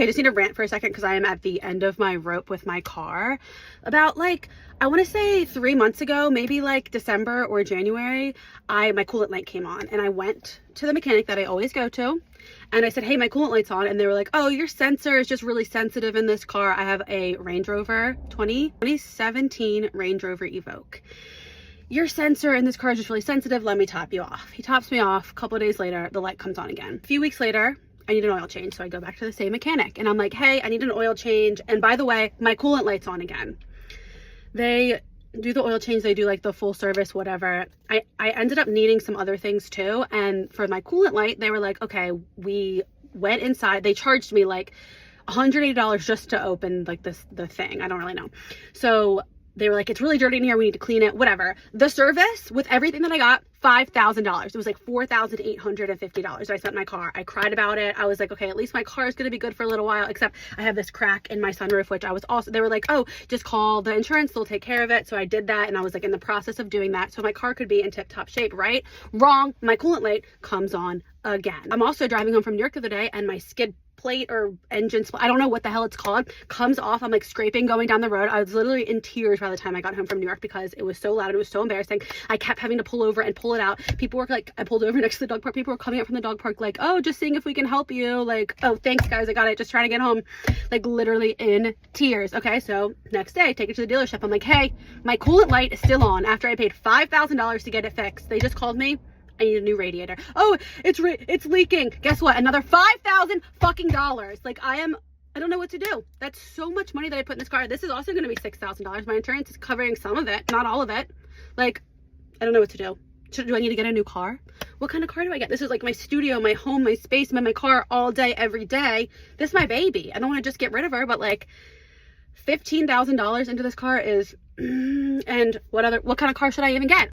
I just need to rant for a second because I am at the end of my rope with my car. About like, I want to say 3 months ago, maybe like December or January, my coolant light came on and I went to the mechanic that I always go to and I said, hey, my coolant light's on. And they were like, oh, your sensor is just really sensitive in this car. I have a Range Rover 2017 Range Rover Evoque. Your sensor in this car is just really sensitive. Let me top you off. He tops me off. A couple of days later, the light comes on again. A few weeks later, I need an oil change. So I go back to the same mechanic and I'm like, hey, I need an oil change. And by the way, my coolant light's on again. They do the oil change. They do like the full service, whatever. I ended up needing some other things too. And for my coolant light, they were like, okay, we went inside. They charged me like $180 just to open like the thing. I don't really know. So they were like, it's really dirty in here. We need to clean it, whatever. The service with everything that I got, $5,000. It was like $4,850 I spent in my car. I cried about it. I was like, okay, at least my car is going to be good for a little while, except I have this crack in my sunroof, which I was also, they were like, oh, just call the insurance. They'll take care of it. So I did that. And I was like in the process of doing that. So my car could be in tip top shape, right? Wrong. My coolant light comes on again. I'm also driving home from New York the other day and my skid plate or engine split, I don't know what the hell it's called, comes off. I'm like scraping going down the road. I was literally in tears by the time I got home from New York because it was so loud. It was so embarrassing. I kept having to pull over and pull it out. People were like, I pulled over next to the dog park. People were coming up from the dog park like, oh, just seeing if we can help you. Like, oh, thanks guys, I got it. Just trying to get home. Like literally in tears. Okay, so next day, take it to the dealership. I'm like, hey, my coolant light is still on after I paid $5,000 to get it fixed. They just called me. I need a new radiator. Oh, it's leaking. Guess what? Another $5,000 fucking dollars. Like I don't know what to do. That's so much money that I put in this car. This is also going to be $6,000. My insurance is covering some of it, not all of it. Like, I don't know what to do. Do I need to get a new car? What kind of car do I get? This is like my studio, my home, my space, my car all day, every day. This is my baby. I don't want to just get rid of her, but like $15,000 into this car is, and what kind of car should I even get?